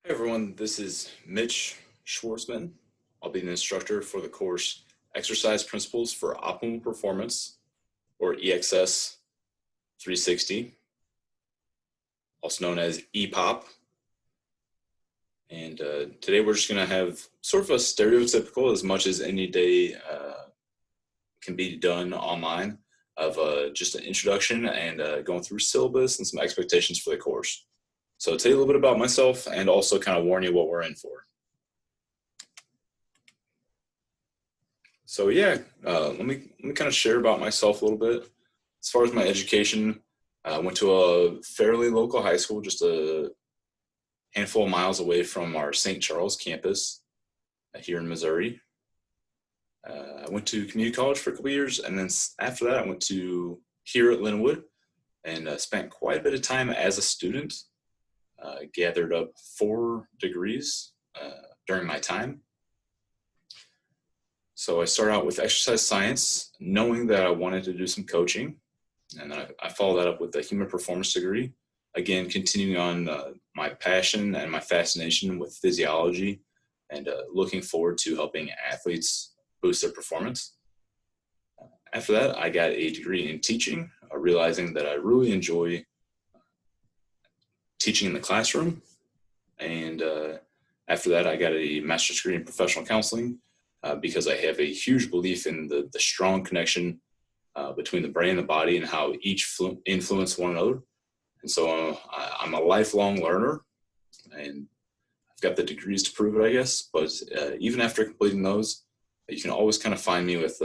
Hey everyone, this is Mitch Schwartzman. I'll be the instructor for the course Exercise Principles for Optimal Performance, or EXS 360, also known as EPOP. And today we're just going to have sort of a stereotypical, as much as any day can be done online, of just an introduction and going through syllabus and some expectations for the course. So tell you a little bit about myself and also kind of warn you what we're in for. So yeah, let me kind of share about myself a little bit. As far as my education, I went to a fairly local high school, just a handful of miles away from our St. Charles campus here in Missouri. I went to community college for a couple of years, and then after that I went to here at Linwood and spent quite a bit of time as a student. Gathered up 4 degrees during my time. So I started out with exercise science, knowing that I wanted to do some coaching, and I followed that up with a human performance degree. Again, continuing on my passion and my fascination with physiology, and looking forward to helping athletes boost their performance. After that, I got a degree in teaching, realizing that I really enjoy teaching in the classroom. And after that, I got a master's degree in professional counseling because I have a huge belief in the strong connection between the brain and the body and how each influence one another. And so I'm a lifelong learner, and I've got the degrees to prove it, I guess. But even after completing those, you can always kind of find me with,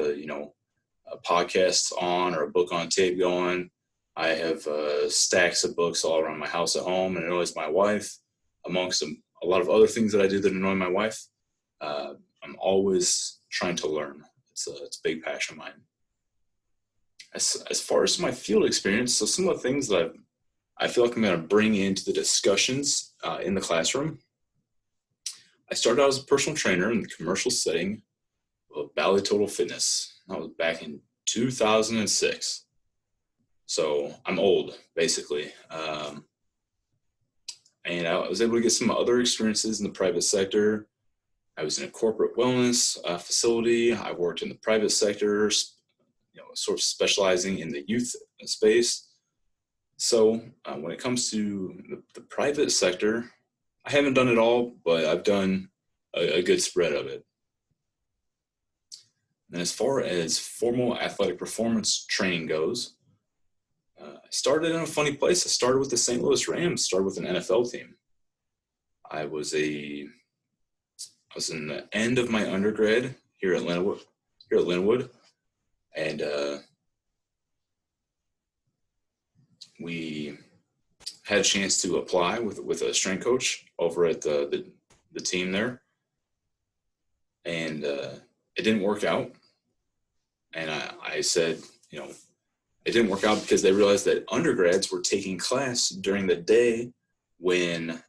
podcasts on or a book on tape going. I have stacks of books all around my house at home, and it annoys my wife, amongst a lot of other things that I do that annoy my wife. I'm always trying to learn. It's a big passion of mine. As far as my field experience, so some of the things that I feel like I'm going to bring into the discussions in the classroom. I started out as a personal trainer in the commercial setting of Bally Total Fitness. That was back in 2006. So I'm old, basically. And I was able to get some other experiences in the private sector. I was in a corporate wellness facility. I worked in the private sector, sort of specializing in the youth space. So when it comes to the private sector, I haven't done it all, but I've done a good spread of it. And as far as formal athletic performance training goes, I started in a funny place. I started with the St. Louis Rams, started with an NFL team. I was in the end of my undergrad here at Linwood, and we had a chance to apply with a strength coach over at the team there, and it didn't work out. And I said, it didn't work out because they realized that undergrads were taking class during the day when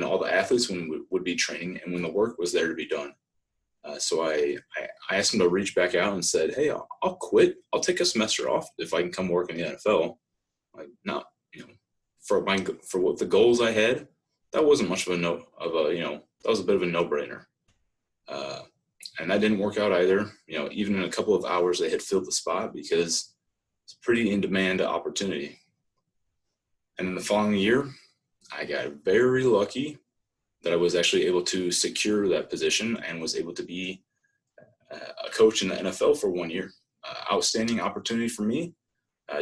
all the athletes would be training and when the work was there to be done. So I asked them to reach back out and said, hey, I'll quit. I'll take a semester off if I can come work in the NFL. For what the goals I had, that wasn't much of that was a bit of a no-brainer. And that didn't work out either. Even in a couple of hours, they had filled the spot because it's a pretty in-demand opportunity. And in the following year, I got very lucky that I was actually able to secure that position and was able to be a coach in the NFL for 1 year. Outstanding opportunity for me.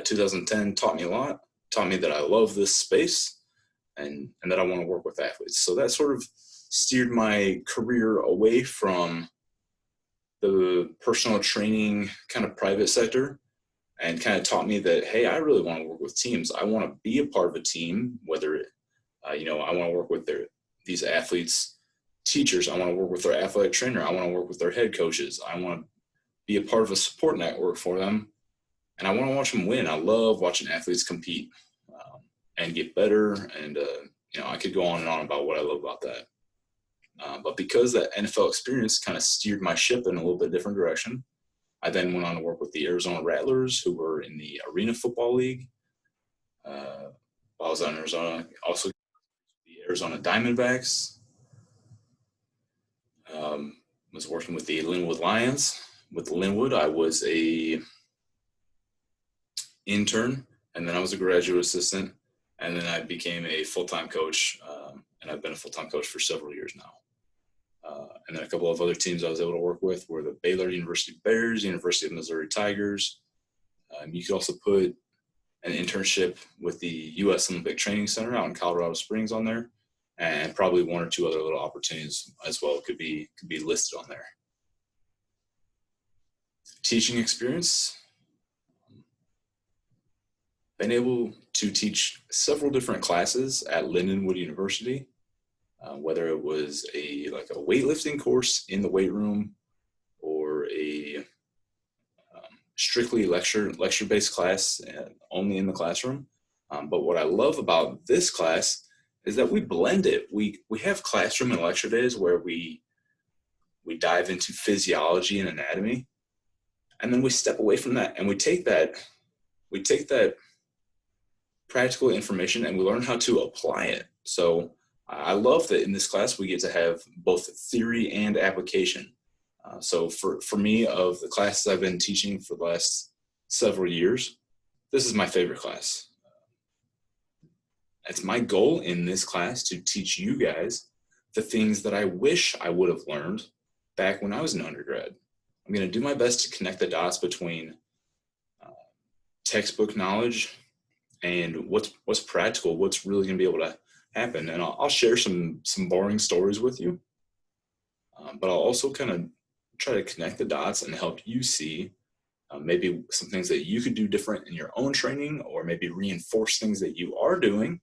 2010 taught me a lot, taught me that I love this space and that I want to work with athletes. So that sort of steered my career away from the personal training kind of private sector and kind of taught me that, hey, I really want to work with teams. I want to be a part of a team, whether I want to work with these athletes' teachers. I want to work with their athletic trainer. I want to work with their head coaches. I want to be a part of a support network for them. And I want to watch them win. I love watching athletes compete and get better. And, I could go on and on about what I love about that. But because that NFL experience kind of steered my ship in a little bit different direction, I then went on to work with the Arizona Rattlers, who were in the Arena Football League. While I was in Arizona, also the Arizona Diamondbacks, Was working with the Linwood Lions. With Linwood, I was a intern, and then I was a graduate assistant, and then I became a full-time coach, and I've been a full-time coach for several years now. And then a couple of other teams I was able to work with were the Baylor University Bears, University of Missouri Tigers. You could also put an internship with the U.S. Olympic Training Center out in Colorado Springs on there, and probably one or two other little opportunities as well could be listed on there. Teaching experience. Been able to teach several different classes at Lindenwood University, whether it was a weightlifting course in the weight room or a strictly lecture-based class only in the classroom. But what I love about this class is that we blend it. We have classroom and lecture days where we dive into physiology and anatomy, and then we step away from that and we take that practical information and we learn how to apply it. So I love that in this class we get to have both theory and application. So for me, of the classes I've been teaching for the last several years, this is my favorite class. It's my goal in this class to teach you guys the things that I wish I would have learned back when I was an undergrad. I'm going to do my best to connect the dots between textbook knowledge and what's practical, what's really going to be able to happen. And I'll share some boring stories with you, but I'll also kind of try to connect the dots and help you see maybe some things that you could do different in your own training, or maybe reinforce things that you are doing,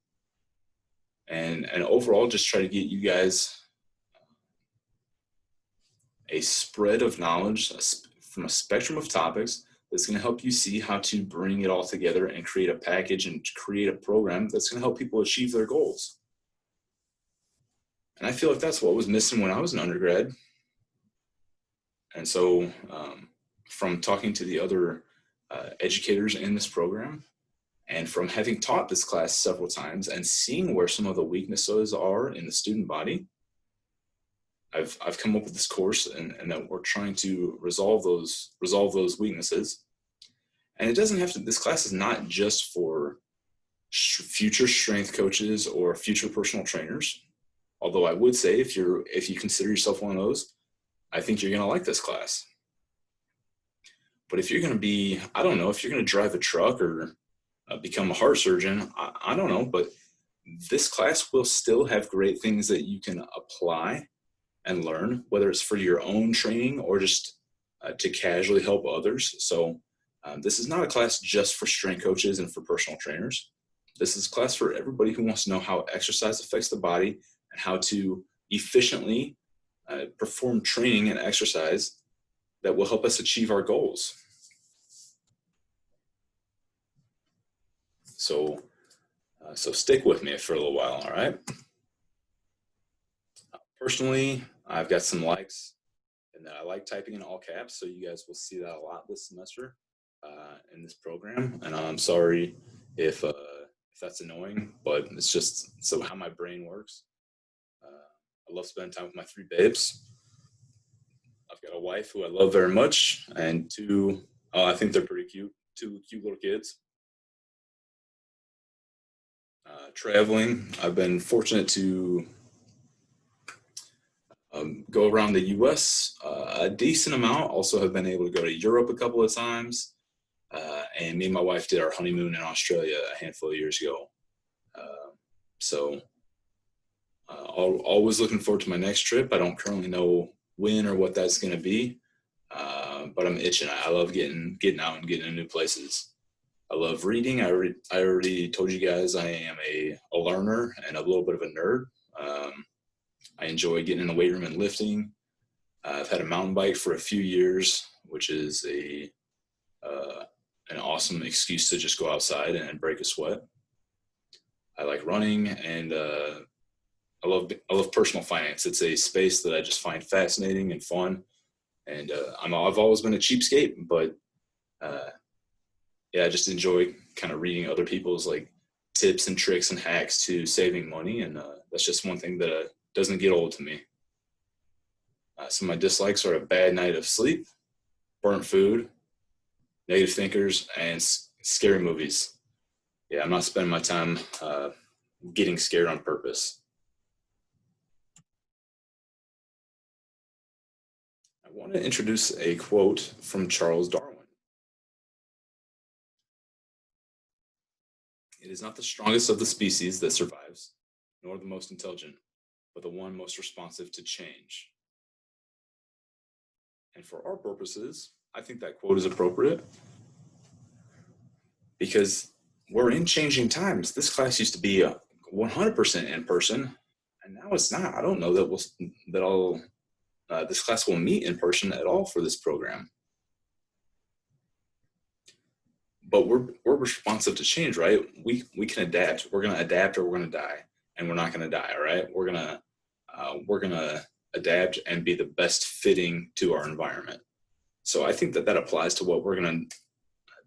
and overall just try to get you guys a spread of knowledge from a spectrum of topics that's going to help you see how to bring it all together and create a package and create a program that's going to help people achieve their goals. And I feel like that's what was missing when I was an undergrad. And so from talking to the other educators in this program, and from having taught this class several times and seeing where some of the weaknesses are in the student body, I've come up with this course, and that we're trying to resolve those weaknesses. And it doesn't have to, this class is not just for future strength coaches or future personal trainers. Although I would say if you consider yourself one of those, I think you're going to like this class. But if you're going to be, I don't know, if you're going to drive a truck or become a heart surgeon, I don't know, but this class will still have great things that you can apply and learn, whether it's for your own training or just to casually help others. So this is not a class just for strength coaches and for personal trainers. This is a class for everybody who wants to know how exercise affects the body and how to efficiently perform training and exercise that will help us achieve our goals. So stick with me for a little while, all right? Personally, I've got some likes, and I like typing in all caps, so you guys will see that a lot this semester in this program. And I'm sorry if that's annoying, but it's just so how my brain works. I love spending time with my 3 babes. I've got a wife who I love very much, and 2, I think they're pretty cute, 2 cute little kids. Traveling, I've been fortunate to go around the U.S. A decent amount. Also have been able to go to Europe a couple of times. And me and my wife did our honeymoon in Australia a handful of years ago. Always looking forward to my next trip. I don't currently know when or what that's going to be, but I'm itching. I love getting out and getting to new places. I love reading. I already told you guys I am a learner and a little bit of a nerd. I enjoy getting in the weight room and lifting. I've had a mountain bike for a few years, which is an awesome excuse to just go outside and break a sweat. I like running, and I love personal finance. It's a space that I just find fascinating and fun. And I've always been a cheapskate, but I just enjoy kind of reading other people's like tips and tricks and hacks to saving money, and that's just one thing that doesn't get old to me. Some of my dislikes are a bad night of sleep, burnt food, negative thinkers, and scary movies. Yeah, I'm not spending my time getting scared on purpose. I want to introduce a quote from Charles Darwin. It is not the strongest of the species that survives, nor the most intelligent, but the one most responsive to change. And for our purposes, I think that quote is appropriate because we're in changing times. This class used to be 100% in person, and now it's not. I don't know that this class will meet in person at all for this program. But we're responsive to change, right? We can adapt. We're gonna adapt, or we're gonna die, and we're not gonna die. All right, we're gonna adapt and be the best fitting to our environment. So I think that applies to what we're gonna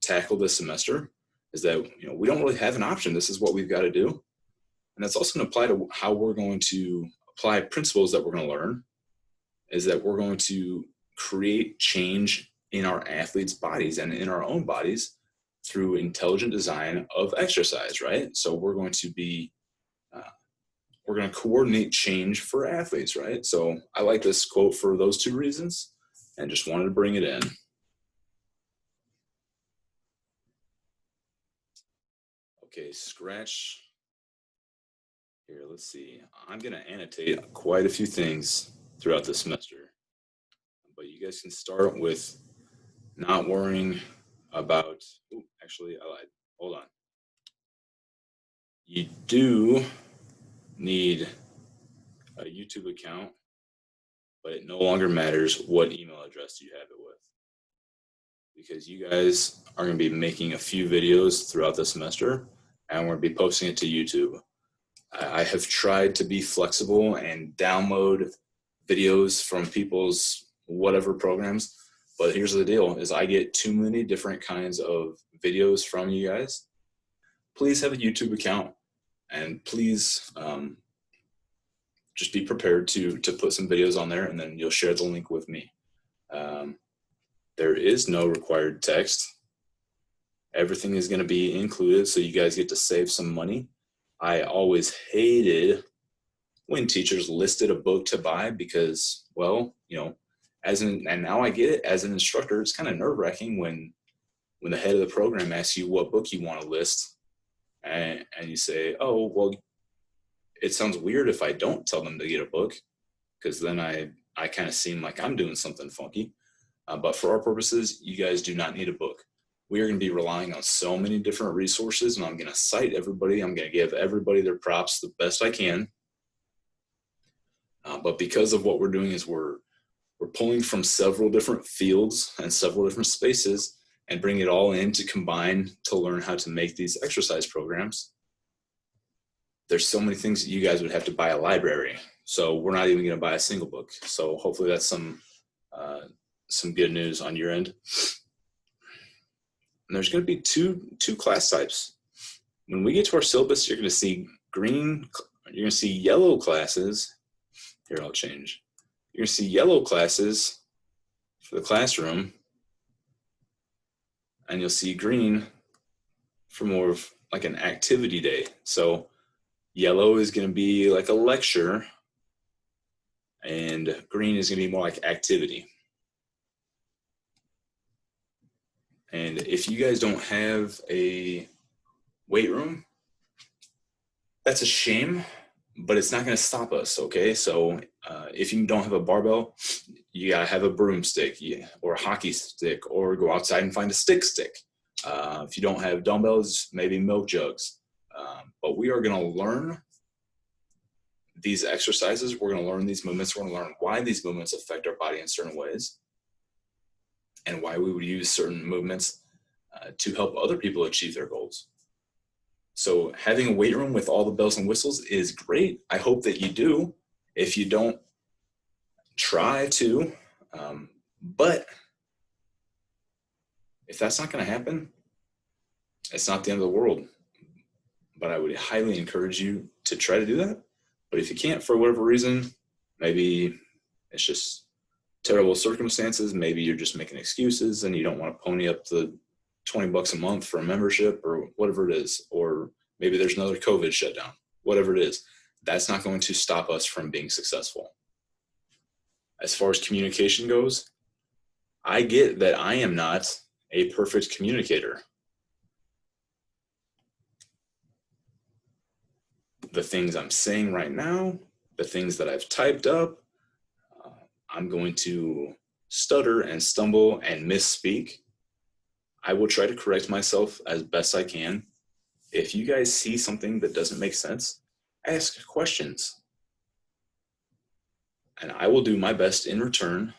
tackle this semester. Is that we don't really have an option. This is what we've got to do, and that's also going to apply to how we're going to apply principles that we're going to learn. Is that we're going to create change in our athletes' bodies and in our own bodies through intelligent design of exercise, right? So we're going to coordinate change for athletes, right? So I like this quote for those two reasons and just wanted to bring it in. Okay, scratch. Here, let's see. I'm going to annotate quite a few things throughout the semester, but you guys can start with not worrying about, actually, I lied. Hold on. You do need a YouTube account, but it no longer matters what email address you have it with, because you guys are going to be making a few videos throughout the semester, and we're going to be posting it to YouTube. I have tried to be flexible and download videos from people's whatever programs, but here's the deal, is I get too many different kinds of videos from you guys. Please have a YouTube account, and please just be prepared to put some videos on there, and then you'll share the link with me. There is no required text. Everything is going to be included, so you guys get to save some money. I always hated when teachers listed a book to buy because, well, and now I get it, as an instructor, it's kind of nerve-wracking when the head of the program asks you what book you want to list, and you say, oh, well, it sounds weird if I don't tell them to get a book, because then I kind of seem like I'm doing something funky. But for our purposes, you guys do not need a book. We are going to be relying on so many different resources, and I'm going to cite everybody. I'm going to give everybody their props the best I can. But because of what we're doing is we're pulling from several different fields and several different spaces and bring it all in to combine to learn how to make these exercise programs. There's so many things that you guys would have to buy a library. So we're not even going to buy a single book. So hopefully that's some good news on your end. And there's going to be two class types. When we get to our syllabus, you're going to see yellow classes. Here, I'll change. You're going to see yellow classes for the classroom, and you'll see green for more of like an activity day. So yellow is going to be like a lecture, and green is going to be more like activity. And if you guys don't have a weight room, that's a shame, but it's not going to stop us, okay? So if you don't have a barbell, you got to have a broomstick or a hockey stick, or go outside and find a stick. If you don't have dumbbells, maybe milk jugs. But we are going to learn these exercises. We're going to learn these movements. We're going to learn why these movements affect our body in certain ways, and why we would use certain movements to help other people achieve their goals. So having a weight room with all the bells and whistles is great. I hope that you do. If you don't, try to. But if that's not going to happen, it's not the end of the world. But I would highly encourage you to try to do that. But if you can't, for whatever reason, maybe it's just terrible circumstances, maybe you're just making excuses and you don't want to pony up the $20 a month for a membership or whatever it is, or maybe there's another COVID shutdown, whatever it is, that's not going to stop us from being successful. As far as communication goes, I get that I am not a perfect communicator. The things I'm saying right now, the things that I've typed up, I'm going to stutter and stumble and misspeak. I will try to correct myself as best I can. If you guys see something that doesn't make sense, ask questions. And I will do my best in return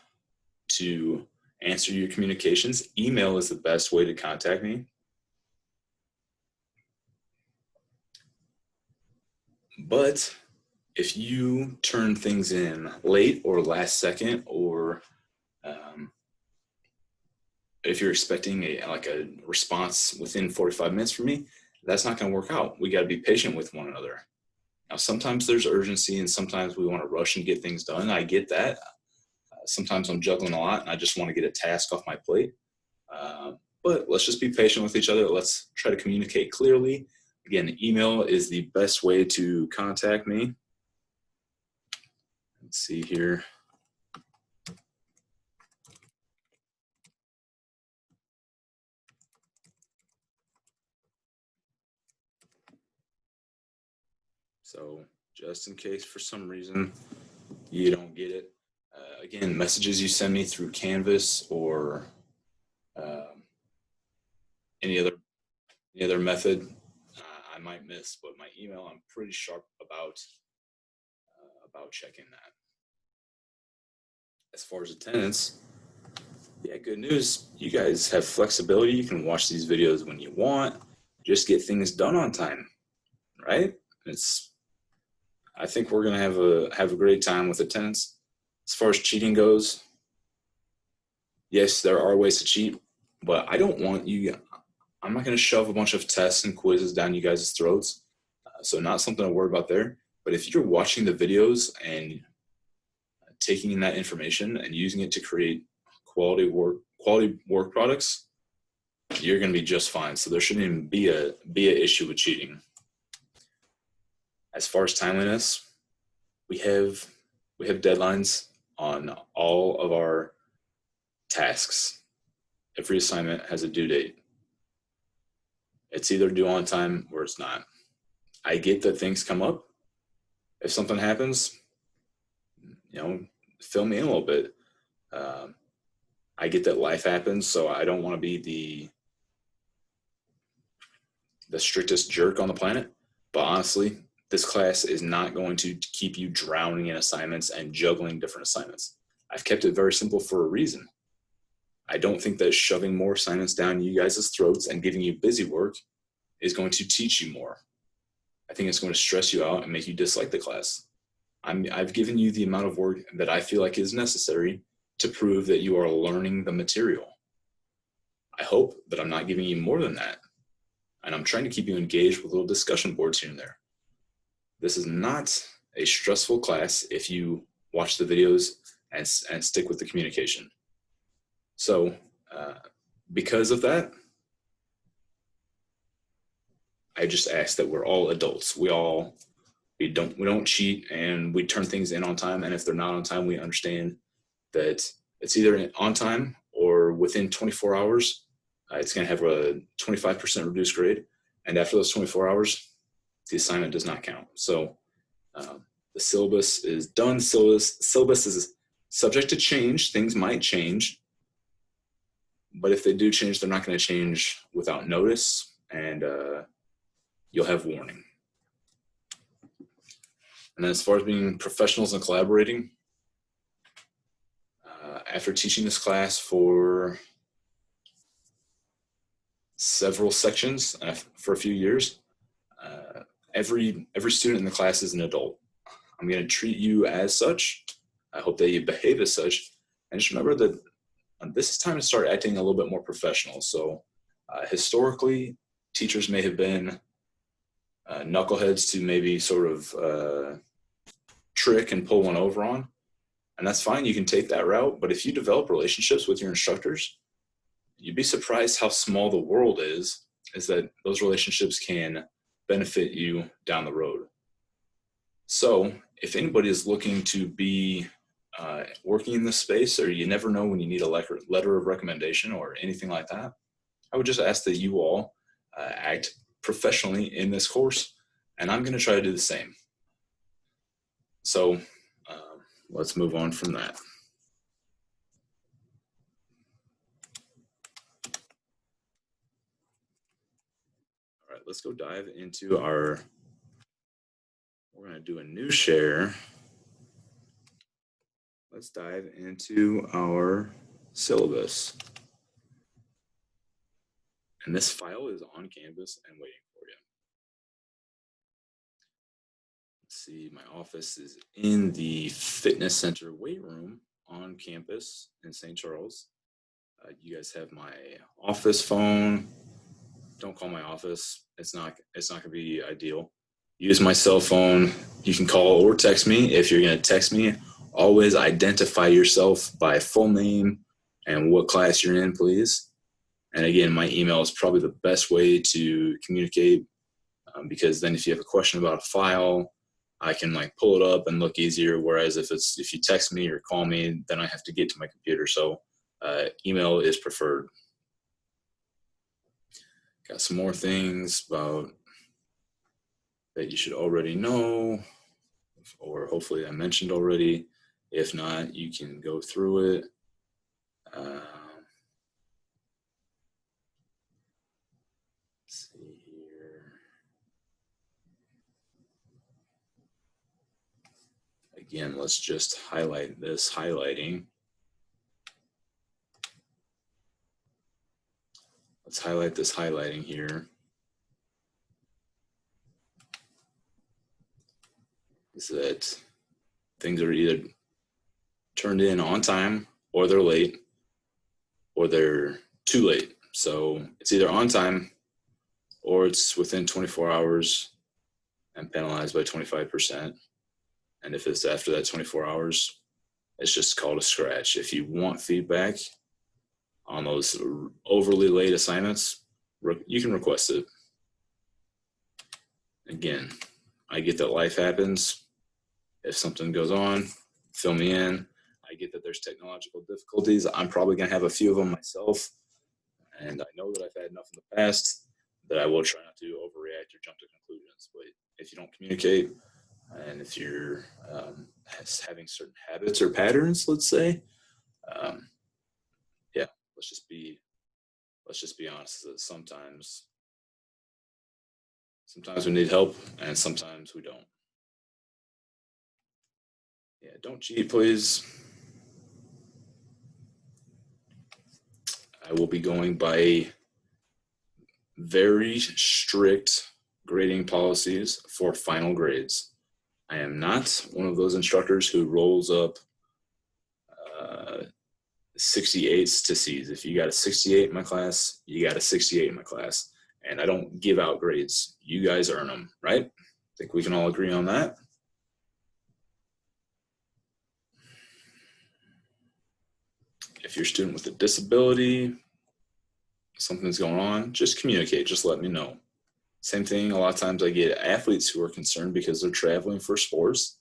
to answer your communications. Email is the best way to contact me. But if you turn things in late or last second, or if you're expecting a response within 45 minutes from me, that's not going to work out. We got to be patient with one another. Now, sometimes there's urgency and sometimes we want to rush and get things done. I get that. Sometimes I'm juggling a lot and I just want to get a task off my plate. But let's just be patient with each other. Let's try to communicate clearly. Again, email is the best way to contact me. Let's see here. So just in case for some reason you don't get it, again, messages you send me through Canvas or any other method, I might miss, but my email, I'm pretty sharp about checking that. As far as attendance, yeah, good news. You guys have flexibility. You can watch these videos when you want. Just get things done on time, right? I think we're gonna have a great time with attendance. As far as cheating goes, yes, there are ways to cheat, but I don't want you. I'm not gonna shove a bunch of tests and quizzes down you guys' throats. So not something to worry about there. But if you're watching the videos and taking in that information and using it to create quality work products, you're going to be just fine. So there shouldn't even be an issue with cheating. As far as timeliness, we have deadlines on all of our tasks. Every assignment has a due date. It's either due on time or it's not. I get that things come up. If something happens, fill me in a little bit. I get that life happens, so I don't want to be the strictest jerk on the planet. But honestly, this class is not going to keep you drowning in assignments and juggling different assignments. I've kept it very simple for a reason. I don't think that shoving more assignments down you guys' throats and giving you busy work is going to teach you more. I think it's going to stress you out and make you dislike the class. I've given you the amount of work that I feel like is necessary to prove that you are learning the material. I hope that I'm not giving you more than that. And I'm trying to keep you engaged with little discussion boards here and there. This is not a stressful class if you watch the videos and stick with the communication. So because of that, I just ask that we're all adults. We don't cheat and we turn things in on time. And if they're not on time, we understand that it's either on time or within 24 hours, it's going to have a 25% reduced grade. And after those 24 hours, the assignment does not count. So the syllabus is done. Syllabus is subject to change. Things might change. But if they do change, they're not going to change without notice. And you'll have warning. And then as far as being professionals and collaborating, after teaching this class for several sections for a few years, every student in the class is an adult. I'm going to treat you as such. I hope that you behave as such. And just remember that this is time to start acting a little bit more professional. So historically, teachers may have been knuckleheads to maybe sort of trick and pull one over on. And that's fine, you can take that route, but if you develop relationships with your instructors, you'd be surprised how small the world is that those relationships can benefit you down the road. So if anybody is looking to be working in this space, or you never know when you need a letter of recommendation or anything like that, I would just ask that you all act professionally in this course, and I'm going to try to do the same. So let's move on from that. All right, let's go dive into we're going to do a new share. Let's dive into our syllabus. And this file is on Canvas and waiting for you. Let's see, my office is in the fitness center weight room on campus in St. Charles. You guys have my office phone. Don't call my office. It's not going to be ideal. Use my cell phone. You can call or text me. If you're going to text me, always identify yourself by full name and what class you're in, please. And again, my email is probably the best way to communicate, because then if you have a question about a file, I can pull it up and look easier. Whereas if you text me or call me, then I have to get to my computer. So email is preferred. Got some more things about that you should already know, or hopefully I mentioned already. If not, you can go through it. Let's see here. Again, let's just highlight this highlighting. Let's highlight this highlighting here. Is that things are either turned in on time, or they're late, or they're too late. So it's either on time or it's within 24 hours and penalized by 25%. And if it's after that 24 hours, it's just called a scratch. If you want feedback on those overly late assignments, you can request it. Again, I get that life happens. If something goes on, fill me in. I get that there's technological difficulties. I'm probably going to have a few of them myself. And I know that I've had enough in the past that I will try not to overreact or jump to conclusions. But if you don't communicate, and if you're having certain habits or patterns, let's say, yeah, let's just be honest that sometimes we need help and sometimes we don't. Yeah, don't cheat, please. I will be going by very strict grading policies for final grades. I am not one of those instructors who rolls up 68s to C's. If you got a 68 in my class, you got a 68 in my class. And I don't give out grades. You guys earn them, right? I think we can all agree on that. If you're a student with a disability, something's going on, just communicate, just let me know. Same thing, a lot of times I get athletes who are concerned because they're traveling for sports.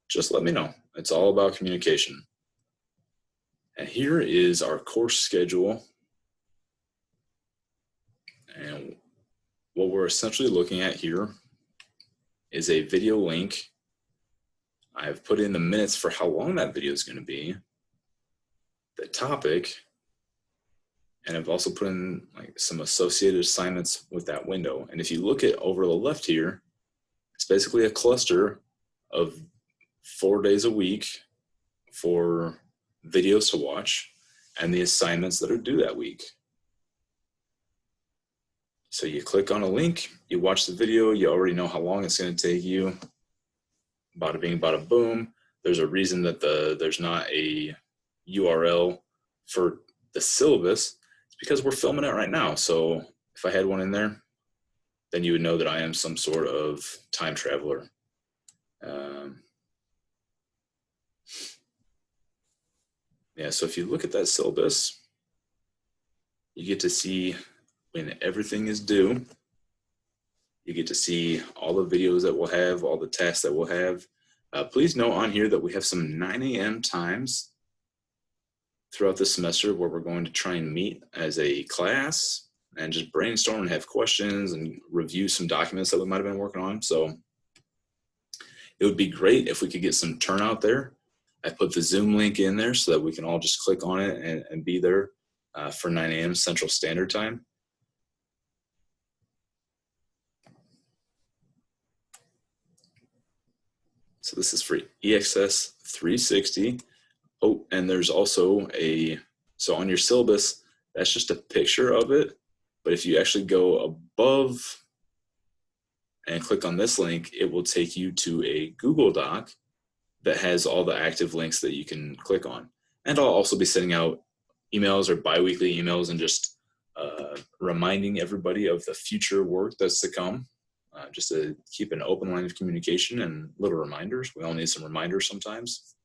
Just let me know. It's all about communication. And here is our course schedule. And what we're essentially looking at here is a video link. I've put in the minutes for how long that video is going to be, the topic, and I've also put in some associated assignments with that window. And if you look at over the left here, it's basically a cluster of 4 days a week for videos to watch and the assignments that are due that week. So you click on a link, you watch the video, you already know how long it's going to take you. Bada bing, bada boom. There's a reason that there's not a URL for the syllabus. It's because we're filming it right now. So if I had one in there, then you would know that I am some sort of time traveler. Yeah, so if you look at that syllabus, you get to see when everything is due. You get to see all the videos that we'll have, all the tasks that we'll have. Please note on here that we have some 9 a.m. times throughout the semester where we're going to try and meet as a class and just brainstorm and have questions and review some documents that we might have been working on. So it would be great if we could get some turnout there. I put the Zoom link in there so that we can all just click on it and be there for 9 a.m. Central Standard Time. So this is for EXS 360. Oh, and there's also so on your syllabus, that's just a picture of it. But if you actually go above and click on this link, it will take you to a Google Doc that has all the active links that you can click on. And I'll also be sending out emails or bi-weekly emails and just reminding everybody of the future work that's to come, just to keep an open line of communication and little reminders. We all need some reminders sometimes.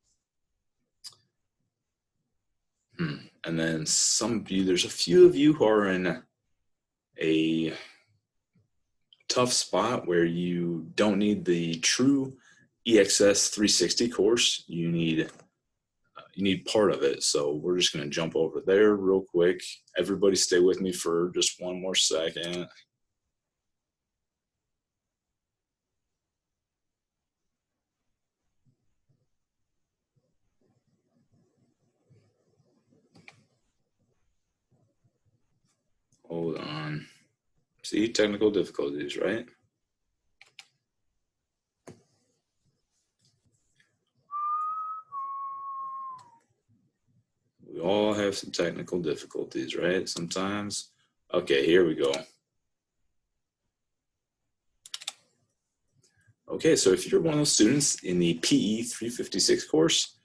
And then some of you, there's a few of you who are in a tough spot where you don't need the true EXS 360 course. You need part of it. So we're just going to jump over there real quick. Everybody stay with me for just one more second. Hold on. See, technical difficulties, right? We all have some technical difficulties, right? Sometimes. Okay, here we go. Okay, so if you're one of those students in the PE 356 course,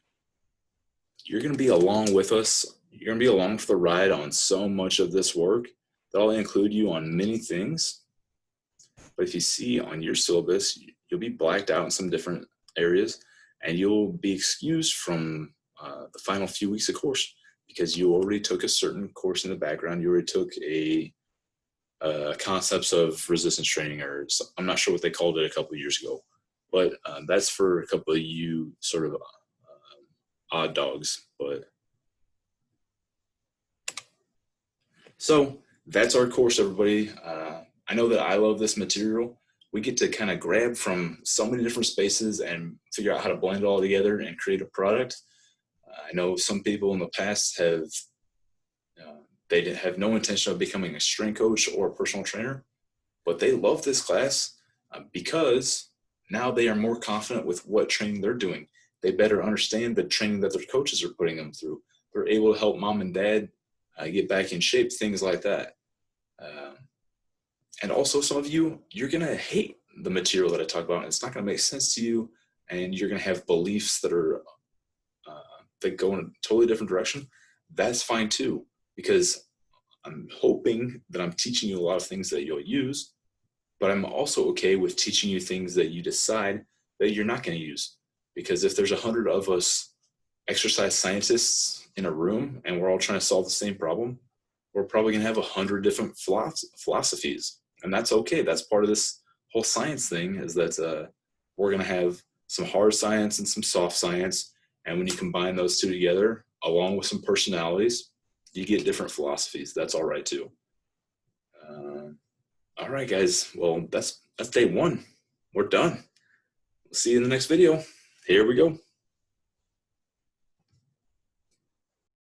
you're going to be along with us. You're going to be along for the ride on so much of this work. That'll include you on many things. But if you see on your syllabus, you'll be blacked out in some different areas, and you'll be excused from the final few weeks of course because you already took a certain course in the background. You already took a concepts of resistance training, or I'm not sure what they called it a couple of years ago, but that's for a couple of you sort of odd dogs. But so that's our course, everybody. I know that I love this material. We get to kind of grab from so many different spaces and figure out how to blend it all together and create a product. I know some people in the past have they have no intention of becoming a strength coach or a personal trainer, but they love this class because now they are more confident with what training they're doing. They better understand the training that their coaches are putting them through. They're able to help mom and dad get back in shape, things like that. And also some of you, you're going to hate the material that I talk about. And it's not going to make sense to you. And you're going to have beliefs that are that go in a totally different direction. That's fine too, because I'm hoping that I'm teaching you a lot of things that you'll use, but I'm also okay with teaching you things that you decide that you're not going to use. Because if there's 100 of us exercise scientists in a room and we're all trying to solve the same problem, we're probably going to have 100 different philosophies. And that's okay. That's part of this whole science thing, is that we're going to have some hard science and some soft science. And when you combine those two together, along with some personalities, you get different philosophies. That's all right too. All right, guys. Well, that's day one. We're done. We'll see you in the next video. Here we go.